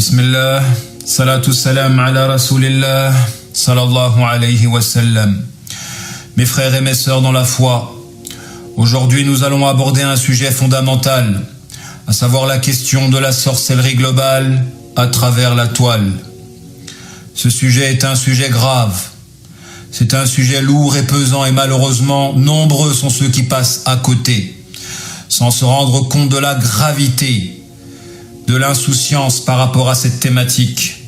Bismillah, salatu salam ala rasulillah, sallallahu alayhi wa sallam. Mes frères et mes sœurs dans la foi, aujourd'hui nous allons aborder un sujet fondamental, à savoir la question de la sorcellerie globale à travers la toile. Ce sujet est un sujet grave, c'est un sujet lourd et pesant et malheureusement nombreux sont ceux qui passent à côté, sans se rendre compte de la gravité, de l'insouciance par rapport à cette thématique.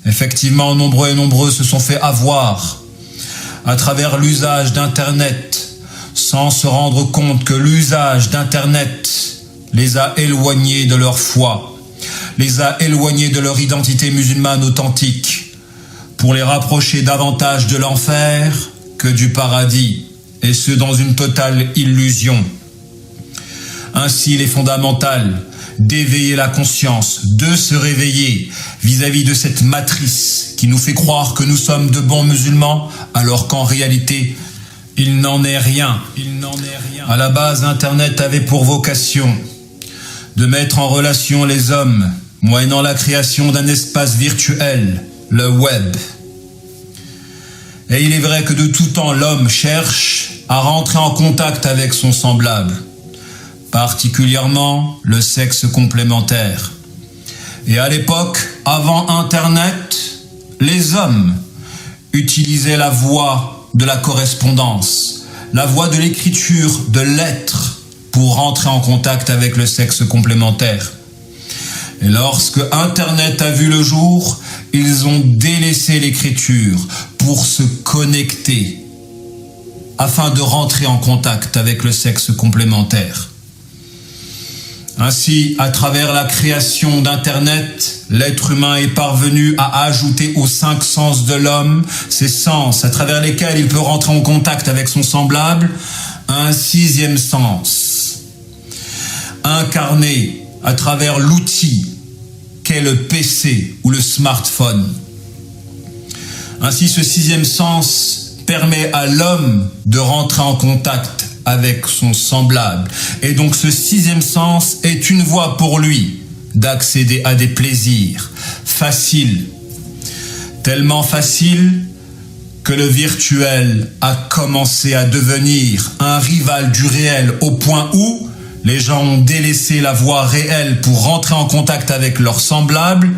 Effectivement, nombreux se sont fait avoir à travers l'usage d'Internet, sans se rendre compte que l'usage d'Internet les a éloignés de leur foi, les a éloignés de leur identité musulmane authentique, pour les rapprocher davantage de l'enfer que du paradis, et ce dans une totale illusion. Ainsi, il est fondamental d'éveiller la conscience, de se réveiller vis-à-vis de cette matrice qui nous fait croire que nous sommes de bons musulmans, alors qu'en réalité, il n'en est rien. À la base, Internet avait pour vocation de mettre en relation les hommes, moyennant la création d'un espace virtuel, le web. Et il est vrai que de tout temps, l'homme cherche à rentrer en contact avec son semblable, particulièrement le sexe complémentaire. Et à l'époque, avant Internet, les hommes utilisaient la voie de la correspondance, la voie de l'écriture, de lettres, pour rentrer en contact avec le sexe complémentaire. Et lorsque Internet a vu le jour, ils ont délaissé l'écriture pour se connecter, afin de rentrer en contact avec le sexe complémentaire. Ainsi, à travers la création d'Internet, l'être humain est parvenu à ajouter aux 5 sens de l'homme, ces sens à travers lesquels il peut rentrer en contact avec son semblable, un 6e sens, incarné à travers l'outil qu'est le PC ou le smartphone. Ainsi, ce 6e sens permet à l'homme de rentrer en contact avec son semblable. Et donc ce 6e sens est une voie pour lui d'accéder à des plaisirs faciles. Tellement faciles que le virtuel a commencé à devenir un rival du réel au point où les gens ont délaissé la voie réelle pour rentrer en contact avec leur semblable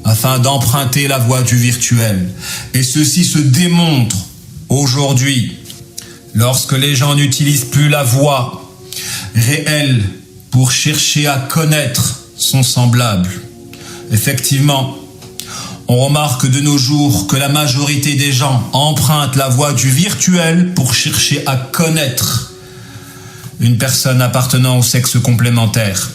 afin d'emprunter la voie du virtuel. Et ceci se démontre aujourd'hui lorsque les gens n'utilisent plus la voie réelle pour chercher à connaître son semblable. Effectivement, on remarque de nos jours que la majorité des gens empruntent la voie du virtuel pour chercher à connaître une personne appartenant au sexe complémentaire.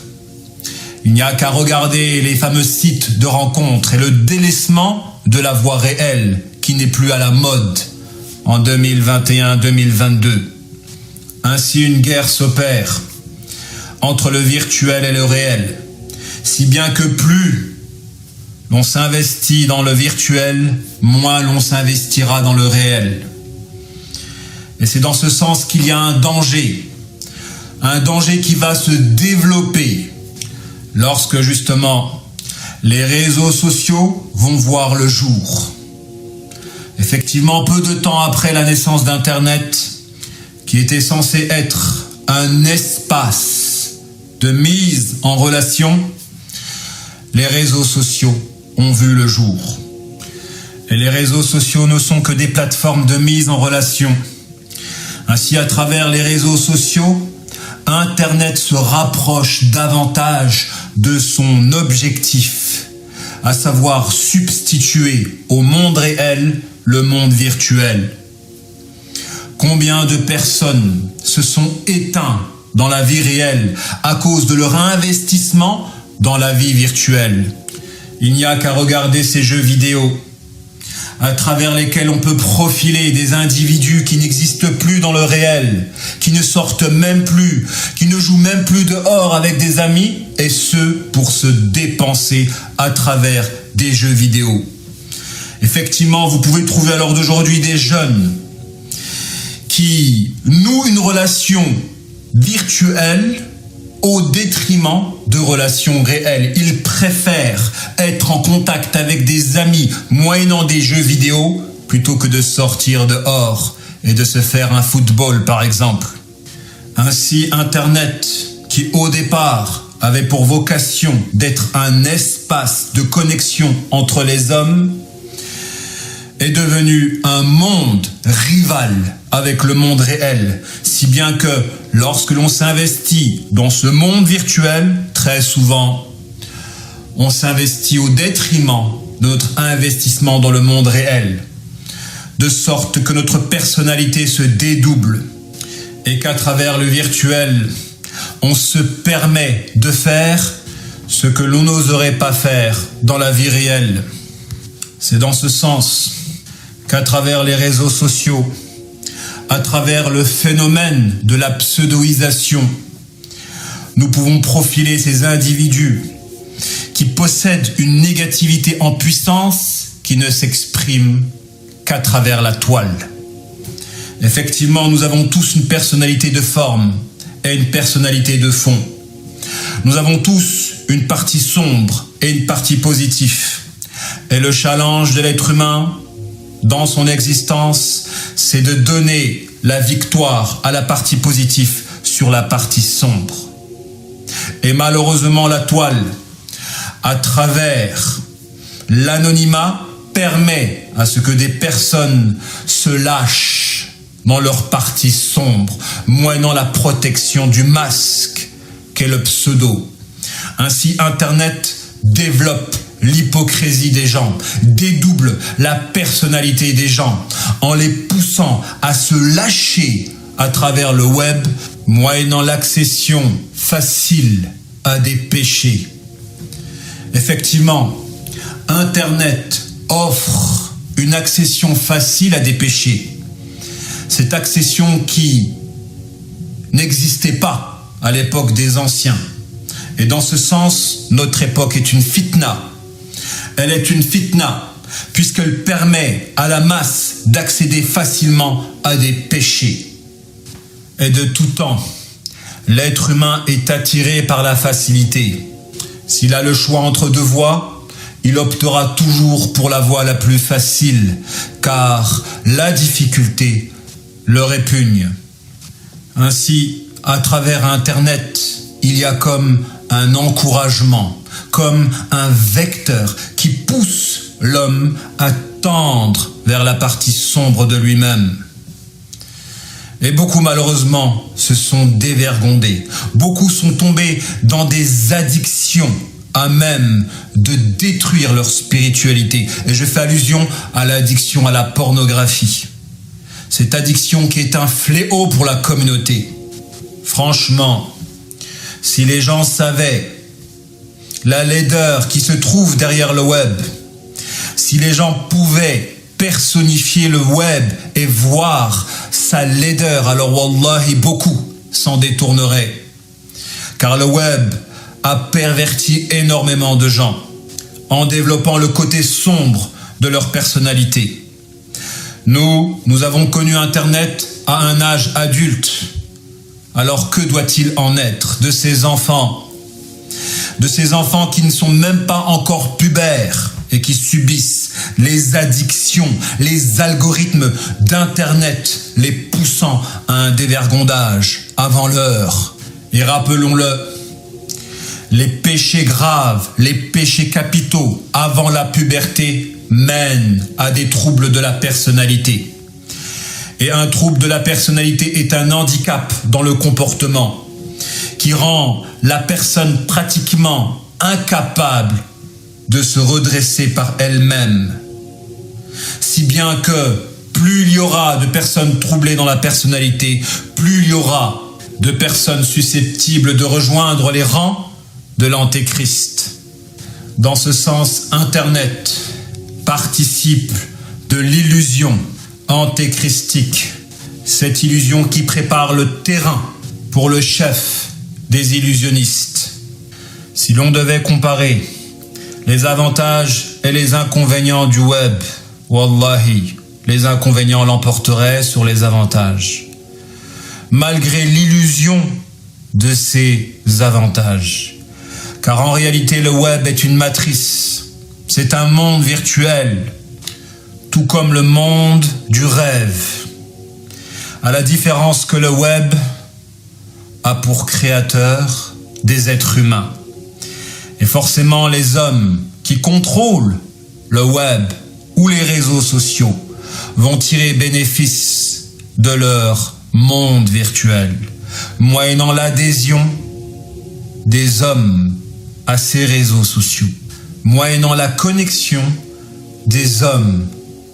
Il n'y a qu'à regarder les fameux sites de rencontres et le délaissement de la voie réelle qui n'est plus à la mode en 2021-2022. Ainsi, une guerre s'opère entre le virtuel et le réel, si bien que plus l'on s'investit dans le virtuel, moins l'on s'investira dans le réel. Et c'est dans ce sens qu'il y a un danger qui va se développer lorsque justement les réseaux sociaux vont voir le jour. Effectivement, peu de temps après la naissance d'Internet, qui était censé être un espace de mise en relation, les réseaux sociaux ont vu le jour. Et les réseaux sociaux ne sont que des plateformes de mise en relation. Ainsi, à travers les réseaux sociaux, Internet se rapproche davantage de son objectif, à savoir substituer au monde réel le monde virtuel. Combien de personnes se sont éteintes dans la vie réelle à cause de leur investissement dans la vie virtuelle? Il n'y a qu'à regarder ces jeux vidéo à travers lesquels on peut profiler des individus qui n'existent plus dans le réel, qui ne sortent même plus, qui ne jouent même plus dehors avec des amis, et ce, pour se dépenser à travers des jeux vidéo. Effectivement, vous pouvez trouver à l'heure d'aujourd'hui des jeunes qui nouent une relation virtuelle au détriment de relations réelles. Ils préfèrent être en contact avec des amis moyennant des jeux vidéo plutôt que de sortir dehors et de se faire un football par exemple. Ainsi, Internet, qui au départ avait pour vocation d'être un espace de connexion entre les hommes, est devenu un monde rival avec le monde réel, si bien que lorsque l'on s'investit dans ce monde virtuel, très souvent, on s'investit au détriment de notre investissement dans le monde réel, de sorte que notre personnalité se dédouble et qu'à travers le virtuel, on se permet de faire ce que l'on n'oserait pas faire dans la vie réelle. C'est dans ce sens qu'à travers les réseaux sociaux, à travers le phénomène de la pseudoïsation, nous pouvons profiler ces individus qui possèdent une négativité en puissance qui ne s'exprime qu'à travers la toile. Effectivement, nous avons tous une personnalité de forme et une personnalité de fond. Nous avons tous une partie sombre et une partie positive. Et le challenge de l'être humain, dans son existence, c'est de donner la victoire à la partie positive sur la partie sombre. Et malheureusement, la toile, à travers l'anonymat, permet à ce que des personnes se lâchent dans leur partie sombre, moyennant la protection du masque qu'est le pseudo. Ainsi, Internet développe l'hypocrisie des gens, dédouble la personnalité des gens, en les poussant à se lâcher à travers le web, moyennant l'accession facile à des péchés. Effectivement, Internet offre une accession facile à des péchés. Cette accession qui n'existait pas à l'époque des anciens. Et dans ce sens, notre époque est une fitna. Elle est une fitna puisqu'elle permet à la masse d'accéder facilement à des péchés. Et de tout temps, l'être humain est attiré par la facilité. S'il a le choix entre deux voies, il optera toujours pour la voie la plus facile, car la difficulté le répugne. Ainsi, à travers Internet, il y a comme un encouragement, comme un vecteur qui pousse l'homme à tendre vers la partie sombre de lui-même. Et beaucoup, malheureusement, se sont dévergondés. Beaucoup sont tombés dans des addictions à même de détruire leur spiritualité. Et je fais allusion à l'addiction à la pornographie. Cette addiction qui est un fléau pour la communauté. Franchement, si les gens savaient la laideur qui se trouve derrière le web, si les gens pouvaient personnifier le web et voir sa laideur, alors wallahi, beaucoup s'en détourneraient. Car le web a perverti énormément de gens en développant le côté sombre de leur personnalité. Nous avons connu Internet à un âge adulte. Alors que doit-il en être de ces enfants? De ces enfants qui ne sont même pas encore pubères et qui subissent les addictions, les algorithmes d'Internet, les poussant à un dévergondage avant l'heure. Et rappelons-le, les péchés graves, les péchés capitaux avant la puberté mènent à des troubles de la personnalité. Et un trouble de la personnalité est un handicap dans le comportement qui rend la personne pratiquement incapable de se redresser par elle-même. Si bien que plus il y aura de personnes troublées dans la personnalité, plus il y aura de personnes susceptibles de rejoindre les rangs de l'Antéchrist. Dans ce sens, Internet participe de l'illusion antéchristique, cette illusion qui prépare le terrain pour le chef des illusionnistes. Si l'on devait comparer les avantages et les inconvénients du web, wallahi, les inconvénients l'emporteraient sur les avantages. Malgré l'illusion de ces avantages, Car en réalité, le web est une matrice. C'est un monde virtuel, tout comme le monde du rêve. À la différence que le web a pour créateur des êtres humains. Et forcément, les hommes qui contrôlent le web ou les réseaux sociaux vont tirer bénéfice de leur monde virtuel, moyennant l'adhésion des hommes à ces réseaux sociaux, moyennant la connexion des hommes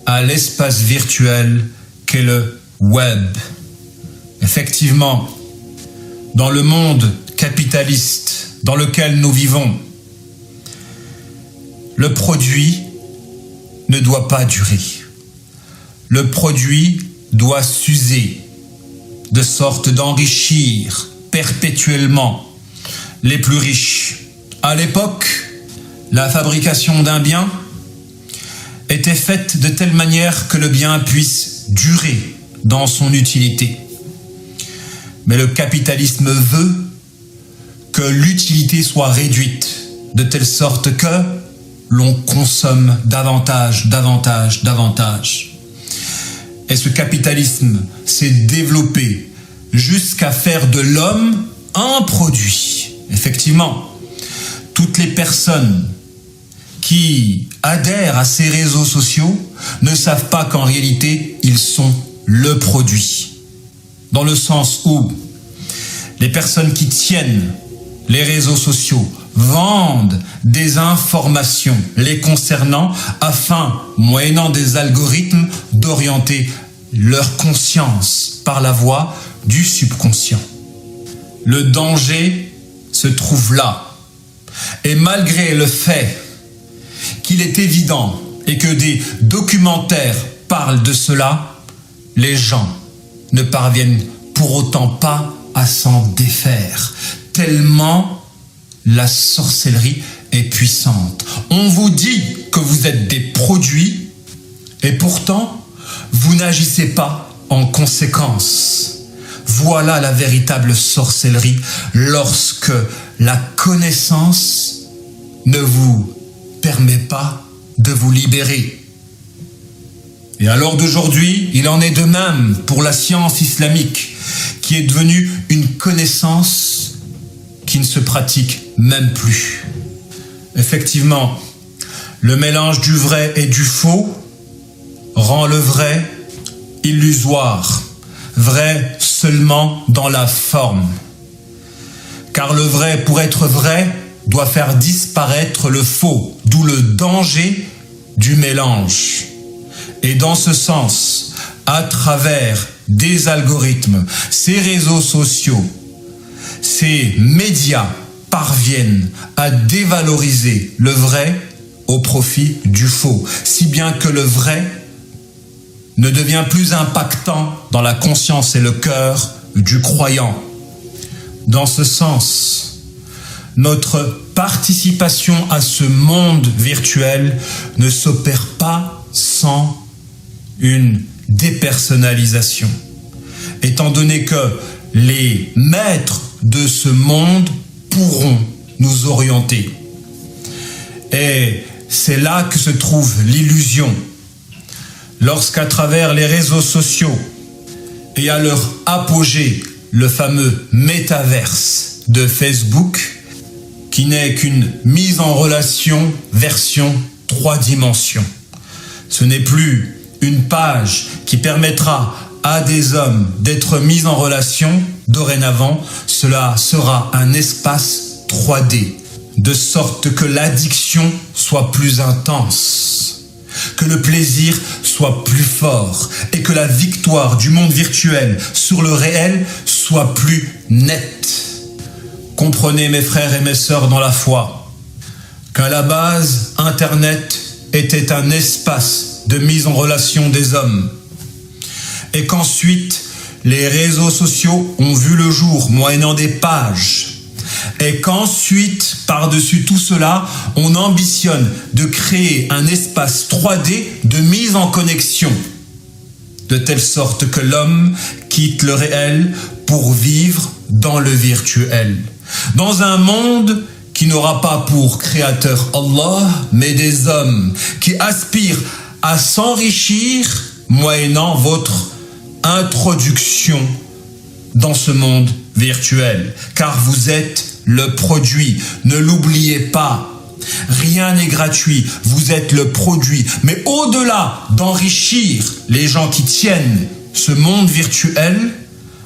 à l'espace virtuel qu'est le web. Effectivement, dans le monde capitaliste dans lequel nous vivons, le produit ne doit pas durer. Le produit doit s'user, de sorte d'enrichir perpétuellement les plus riches. À l'époque, la fabrication d'un bien était faite de telle manière que le bien puisse durer dans son utilité. Mais le capitalisme veut que l'utilité soit réduite de telle sorte que l'on consomme davantage. Et ce capitalisme s'est développé jusqu'à faire de l'homme un produit. Effectivement, toutes les personnes qui adhèrent à ces réseaux sociaux ne savent pas qu'en réalité, ils sont le produit. Dans le sens où les personnes qui tiennent les réseaux sociaux vendent des informations les concernant afin, moyennant des algorithmes, d'orienter leur conscience par la voie du subconscient. Le danger se trouve là. Et malgré le fait qu'il est évident et que des documentaires parlent de cela, les gens ne parviennent pour autant pas à s'en défaire, tellement la sorcellerie est puissante. On vous dit que vous êtes des produits et pourtant, vous n'agissez pas en conséquence. Voilà la véritable sorcellerie lorsque la connaissance ne vous permet pas de vous libérer. Et à l'heure d'aujourd'hui, il en est de même pour la science islamique, qui est devenue une connaissance qui ne se pratique même plus. Effectivement, le mélange du vrai et du faux rend le vrai illusoire, vrai seulement dans la forme. Car le vrai, pour être vrai, doit faire disparaître le faux, d'où le danger du mélange. Et dans ce sens, à travers des algorithmes, ces réseaux sociaux, ces médias parviennent à dévaloriser le vrai au profit du faux, si bien que le vrai ne devient plus impactant dans la conscience et le cœur du croyant. Dans ce sens, notre participation à ce monde virtuel ne s'opère pas sans une dépersonnalisation, étant donné que les maîtres de ce monde pourront nous orienter. Et c'est là que se trouve l'illusion. Lorsqu'à travers les réseaux sociaux et à leur apogée, le fameux métaverse de Facebook, qui n'est qu'une mise en relation version 3 dimensions. Ce n'est plus une page qui permettra à des hommes d'être mis en relation. Dorénavant, cela sera un espace 3D, de sorte que l'addiction soit plus intense, que le plaisir soit plus fort et que la victoire du monde virtuel sur le réel soit plus nette. Comprenez, mes frères et mes sœurs dans la foi, qu'à la base, Internet était un espace de mise en relation des hommes et qu'ensuite, les réseaux sociaux ont vu le jour moyennant des pages et qu'ensuite, par-dessus tout cela, on ambitionne de créer un espace 3D de mise en connexion, de telle sorte que l'homme quitte le réel pour vivre dans le virtuel, dans un monde qui n'aura pas pour créateur Allah, mais des hommes qui aspirent à s'enrichir moyennant votre introduction dans ce monde virtuel. Car vous êtes le produit. Ne l'oubliez pas. Rien n'est gratuit. Vous êtes le produit. Mais au-delà d'enrichir les gens qui tiennent ce monde virtuel,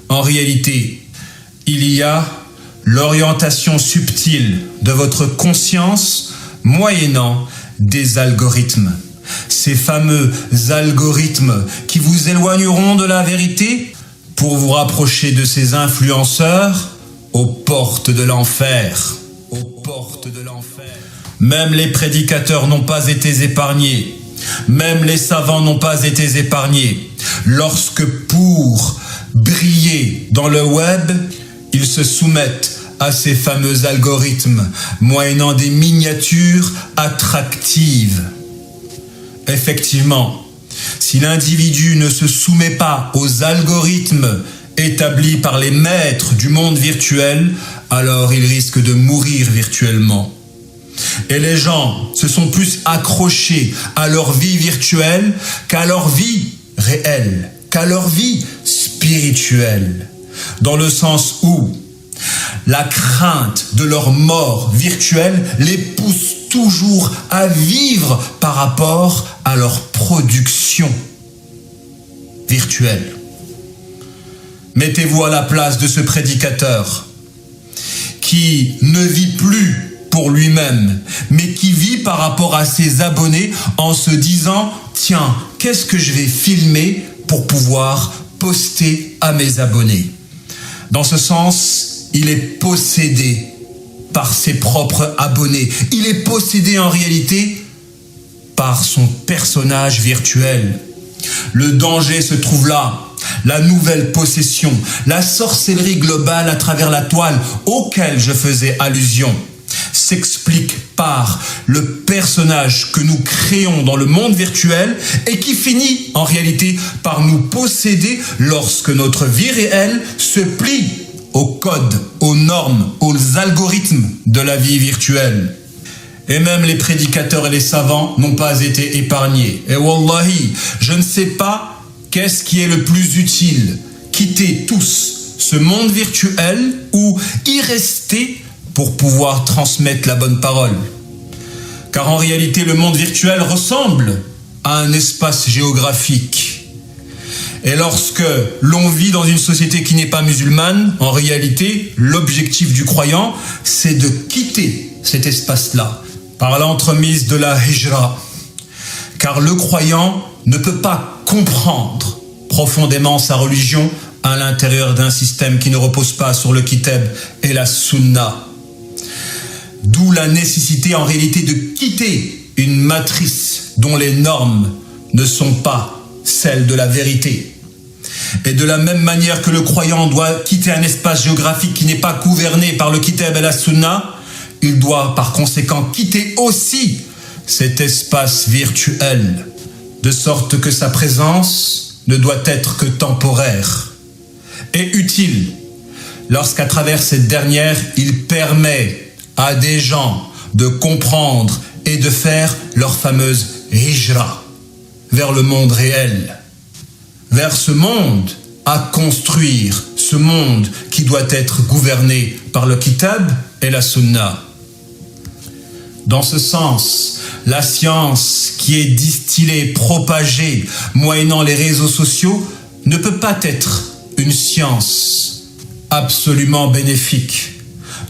en réalité, il y a l'orientation subtile de votre conscience moyennant des algorithmes. Ces fameux algorithmes qui vous éloigneront de la vérité pour vous rapprocher de ces influenceurs aux portes de l'enfer. Aux portes de l'enfer. Même les prédicateurs n'ont pas été épargnés. Même les savants n'ont pas été épargnés. Lorsque pour briller dans le web, ils se soumettent à ces fameux algorithmes, moyennant des miniatures attractives. Effectivement, si l'individu ne se soumet pas aux algorithmes établis par les maîtres du monde virtuel, alors il risque de mourir virtuellement. Et les gens se sont plus accrochés à leur vie virtuelle qu'à leur vie réelle, qu'à leur vie spirituelle, dans le sens où la crainte de leur mort virtuelle les pousse toujours à vivre par rapport à leur production virtuelle. Mettez-vous à la place de ce prédicateur qui ne vit plus pour lui-même, mais qui vit par rapport à ses abonnés en se disant « Tiens, qu'est-ce que je vais filmer pour pouvoir poster à mes abonnés ?» Dans ce sens, il est possédé par ses propres abonnés. Il est possédé en réalité par son personnage virtuel. Le danger se trouve là. La nouvelle possession, la sorcellerie globale à travers la toile auquel je faisais allusion, s'explique par le personnage que nous créons dans le monde virtuel et qui finit en réalité par nous posséder lorsque notre vie réelle se plie aux codes, aux normes, aux algorithmes de la vie virtuelle. Et même les prédicateurs et les savants n'ont pas été épargnés. Et wallahi, je ne sais pas qu'est-ce qui est le plus utile, quitter tous ce monde virtuel ou y rester pour pouvoir transmettre la bonne parole. Car en réalité, le monde virtuel ressemble à un espace géographique. Et lorsque l'on vit dans une société qui n'est pas musulmane, en réalité, l'objectif du croyant, c'est de quitter cet espace-là, par l'entremise de la hijra. Car le croyant ne peut pas comprendre profondément sa religion à l'intérieur d'un système qui ne repose pas sur le kitab et la sunna. D'où la nécessité en réalité de quitter une matrice dont les normes ne sont pas celles de la vérité. Et de la même manière que le croyant doit quitter un espace géographique qui n'est pas gouverné par le kitab et la sunna, il doit par conséquent quitter aussi cet espace virtuel, de sorte que sa présence ne doit être que temporaire et utile, lorsqu'à travers cette dernière, il permet à des gens de comprendre et de faire leur fameuse hijra vers le monde réel, vers ce monde à construire, ce monde qui doit être gouverné par le kitab et la sunna. Dans ce sens, la science qui est distillée, propagée, moyennant les réseaux sociaux, ne peut pas être une science absolument bénéfique,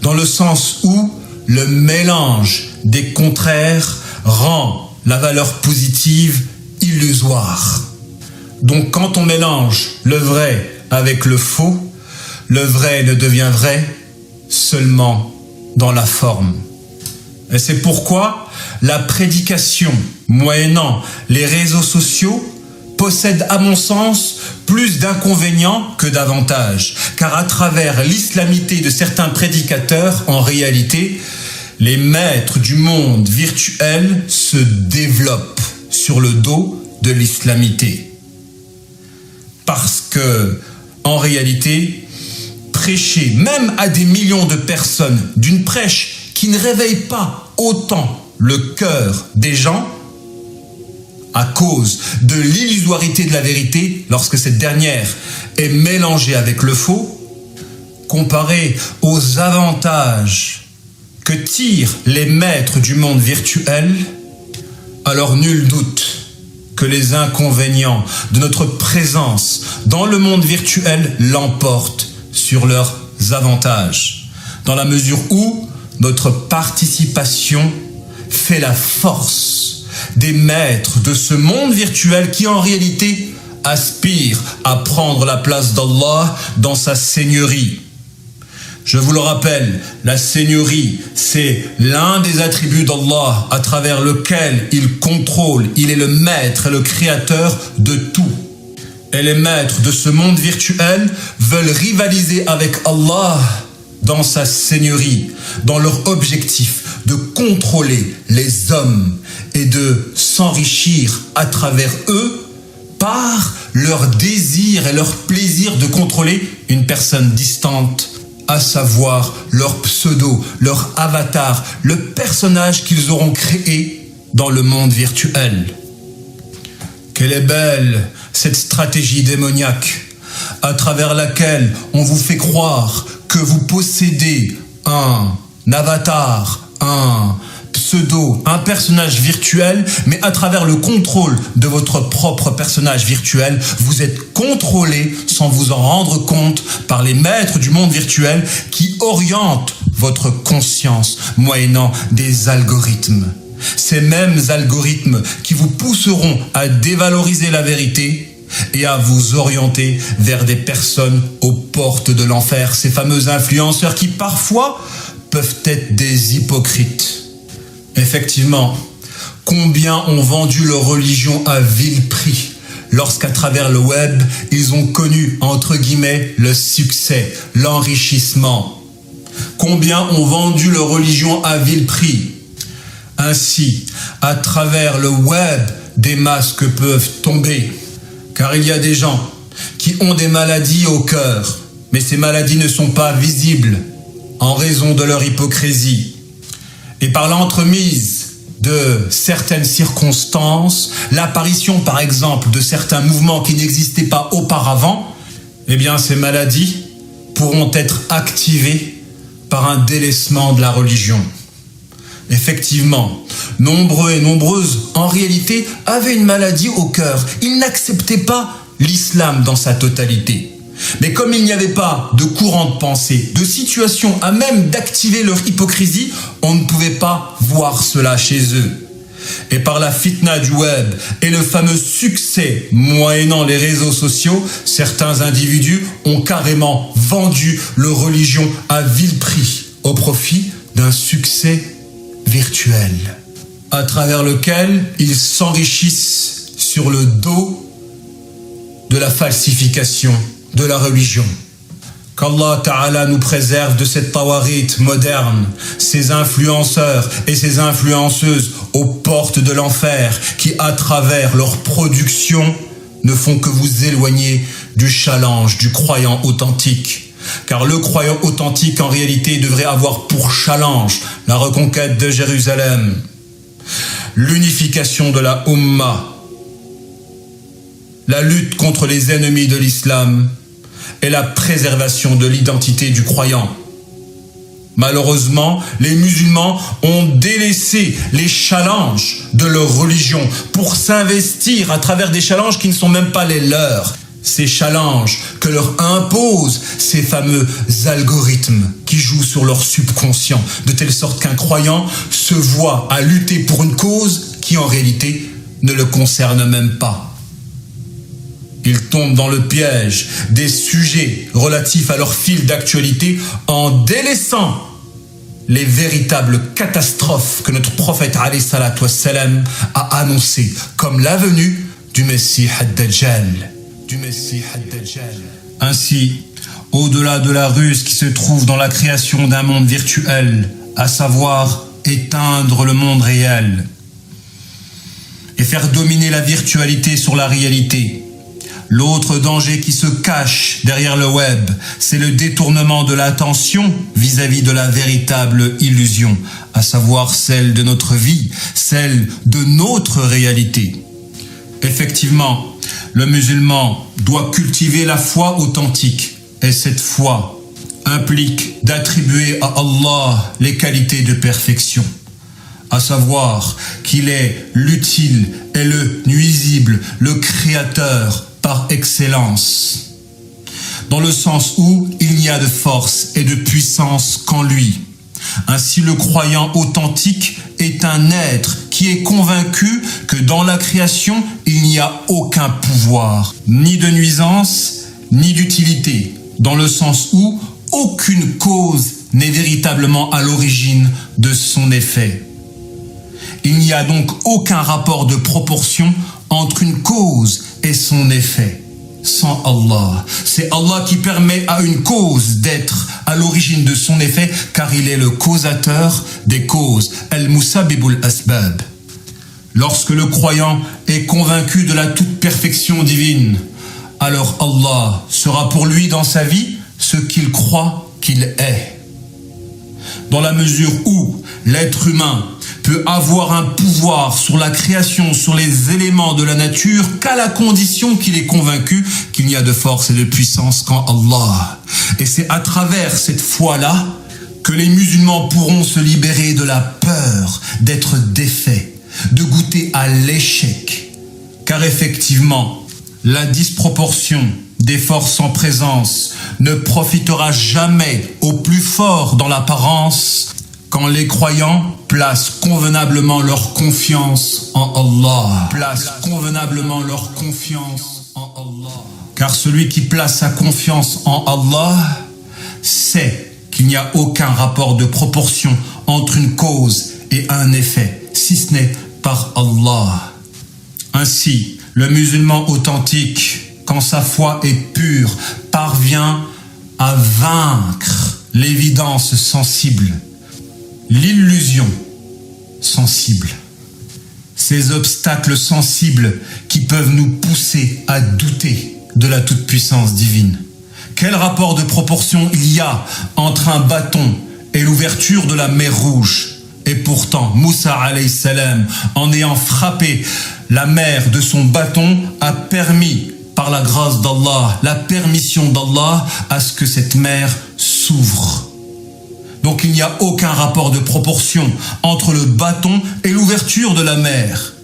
dans le sens où le mélange des contraires rend la valeur positive illusoire. Donc quand on mélange le vrai avec le faux, le vrai ne devient vrai seulement dans la forme. Et c'est pourquoi la prédication, moyennant les réseaux sociaux, possède à mon sens plus d'inconvénients que d'avantages. Car à travers l'islamité de certains prédicateurs, en réalité, les maîtres du monde virtuel se développent sur le dos de l'islamité. Parce que, en réalité, prêcher même à des millions de personnes d'une prêche qui ne réveille pas autant le cœur des gens à cause de l'illusoirité de la vérité lorsque cette dernière est mélangée avec le faux, comparé aux avantages que tirent les maîtres du monde virtuel, alors nul doute que les inconvénients de notre présence dans le monde virtuel l'emportent sur leurs avantages, dans la mesure où notre participation fait la force des maîtres de ce monde virtuel qui en réalité aspire à prendre la place d'Allah dans sa seigneurie. Je vous le rappelle, la seigneurie, c'est l'un des attributs d'Allah à travers lequel il contrôle, il est le maître et le créateur de tout. Et les maîtres de ce monde virtuel veulent rivaliser avec Allah dans sa seigneurie, dans leur objectif de contrôler les hommes et de s'enrichir à travers eux par leur désir et leur plaisir de contrôler une personne distante, à savoir leur pseudo, leur avatar, le personnage qu'ils auront créé dans le monde virtuel. Quelle est belle cette stratégie démoniaque à travers laquelle on vous fait croire que vous possédez un avatar, un pseudo, un personnage virtuel, mais à travers le contrôle de votre propre personnage virtuel, vous êtes contrôlé sans vous en rendre compte par les maîtres du monde virtuel qui orientent votre conscience moyennant des algorithmes. Ces mêmes algorithmes qui vous pousseront à dévaloriser la vérité et à vous orienter vers des personnes aux portes de l'enfer, ces fameux influenceurs qui parfois peuvent être des hypocrites. Effectivement, combien ont vendu leur religion à vil prix lorsqu'à travers le web, ils ont connu, entre guillemets, le succès, l'enrichissement. Combien ont vendu leur religion à vil prix. Ainsi, à travers le web, des masques peuvent tomber. Car il y a des gens qui ont des maladies au cœur, mais ces maladies ne sont pas visibles en raison de leur hypocrisie. Et par l'entremise de certaines circonstances, l'apparition par exemple de certains mouvements qui n'existaient pas auparavant, eh bien ces maladies pourront être activées par un délaissement de la religion. Effectivement, nombreux et nombreuses, en réalité, avaient une maladie au cœur. Ils n'acceptaient pas l'islam dans sa totalité. Mais comme il n'y avait pas de courant de pensée, de situation à même d'activer leur hypocrisie, on ne pouvait pas voir cela chez eux. Et par la fitna du web et le fameux succès moyennant les réseaux sociaux, certains individus ont carrément vendu leur religion à vil prix au profit d'un succès virtuel, à travers lequel ils s'enrichissent sur le dos de la falsification de la religion. Qu'Allah Ta'ala nous préserve de cette tawarit moderne, ces influenceurs et ces influenceuses aux portes de l'enfer qui, à travers leur production, ne font que vous éloigner du challenge du croyant authentique. Car le croyant authentique, en réalité, devrait avoir pour challenge la reconquête de Jérusalem, l'unification de la Ummah, la lutte contre les ennemis de l'islam et la préservation de l'identité du croyant. Malheureusement, les musulmans ont délaissé les challenges de leur religion pour s'investir à travers des challenges qui ne sont même pas les leurs. Ces challenges que leur imposent ces fameux algorithmes qui jouent sur leur subconscient, de telle sorte qu'un croyant se voit à lutter pour une cause qui en réalité ne le concerne même pas. Ils tombent dans le piège des sujets relatifs à leur fil d'actualité en délaissant les véritables catastrophes que notre prophète alayhi salatu wassalam a annoncées, comme la venue du Messie ad-Dajjal. Ainsi, au-delà de la ruse qui se trouve dans la création d'un monde virtuel, à savoir éteindre le monde réel et faire dominer la virtualité sur la réalité, L'autre danger qui se cache derrière le web, c'est le détournement de l'attention vis-à-vis de la véritable illusion, à savoir celle de notre vie, celle de notre réalité. Effectivement, le musulman doit cultiver la foi authentique, et cette foi implique d'attribuer à Allah les qualités de perfection, à savoir qu'il est l'utile et le nuisible, le créateur par excellence, dans le sens où il n'y a de force et de puissance qu'en lui. Ainsi, le croyant authentique est un être qui est convaincu que dans la création, il n'y a aucun pouvoir, ni de nuisance, ni d'utilité, dans le sens où aucune cause n'est véritablement à l'origine de son effet. Il n'y a donc aucun rapport de proportion entre une cause et son effet. Sans Allah, c'est Allah qui permet à une cause d'être à l'origine de son effet, car il est le causateur des causes, al-musabibul asbab. Lorsque le croyant est convaincu de la toute perfection divine, alors Allah sera pour lui dans sa vie ce qu'il croit qu'il est. Dans la mesure où l'être humain peut avoir un pouvoir sur la création, sur les éléments de la nature, qu'à la condition qu'il est convaincu qu'il n'y a de force et de puissance qu'en Allah. Et c'est à travers cette foi-là que les musulmans pourront se libérer de la peur d'être défaits, de goûter à l'échec. Car effectivement, la disproportion des forces en présence ne profitera jamais au plus fort dans l'apparence quand les croyants placent convenablement leur confiance en Allah. Car celui qui place sa confiance en Allah sait qu'il n'y a aucun rapport de proportion entre une cause et un effet, si ce n'est par Allah. Ainsi, le musulman authentique, quand sa foi est pure, parvient à vaincre l'évidence sensible, l'illusion sensible, ces obstacles sensibles qui peuvent nous pousser à douter de la toute-puissance divine. Quel rapport de proportion il y a entre un bâton et l'ouverture de la mer Rouge? Et pourtant, Moussa alayhi salam, en ayant frappé la mer de son bâton, a permis, par la grâce d'Allah, la permission d'Allah, à ce que cette mer s'ouvre. Donc il n'y a aucun rapport de proportion entre le bâton et l'ouverture de la mer,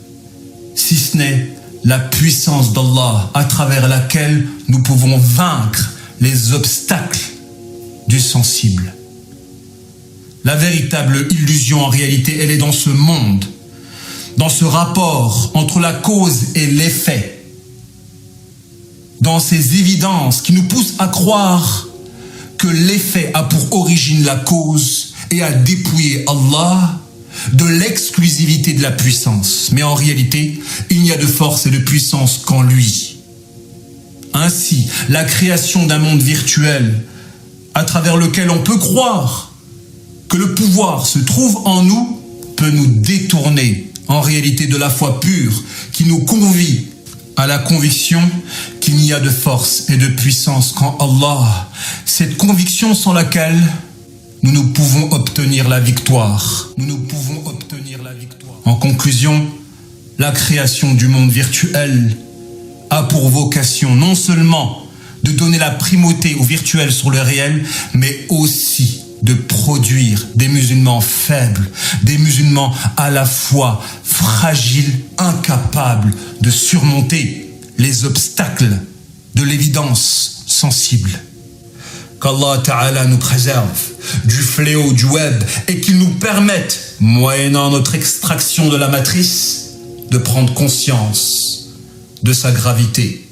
si ce n'est la puissance d'Allah à travers laquelle nous pouvons vaincre les obstacles du sensible. La véritable illusion en réalité, elle est dans ce monde, dans ce rapport entre la cause et l'effet, dans ces évidences qui nous poussent à croire que l'effet a pour origine la cause et à dépouiller Allah de l'exclusivité de la puissance. Mais en réalité, il n'y a de force et de puissance qu'en lui. Ainsi, la création d'un monde virtuel à travers lequel on peut croire que le pouvoir se trouve en nous peut nous détourner en réalité de la foi pure qui nous convie à la conviction qu'il n'y a de force et de puissance qu'en Allah. Cette conviction sans laquelle nous ne pouvons obtenir la victoire. En conclusion, la création du monde virtuel a pour vocation non seulement de donner la primauté au virtuel sur le réel, mais aussi de produire des musulmans faibles, des musulmans à la fois fragiles, incapables de surmonter les obstacles de l'évidence sensible. Qu'Allah Ta'ala nous préserve du fléau du web et qu'il nous permette, moyennant notre extraction de la matrice, de prendre conscience de sa gravité,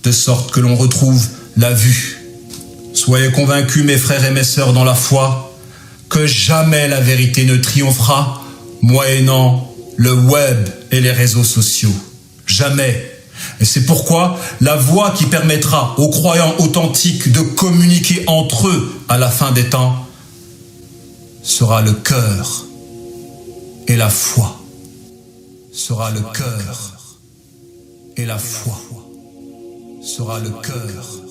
de sorte que l'on retrouve la vue. Soyez convaincus, mes frères et mes sœurs dans la foi, que jamais la vérité ne triomphera moyennant le web et les réseaux sociaux. Jamais. Et c'est pourquoi la voie qui permettra aux croyants authentiques de communiquer entre eux à la fin des temps sera le cœur et la foi. Sera le cœur et la foi. sera le cœur.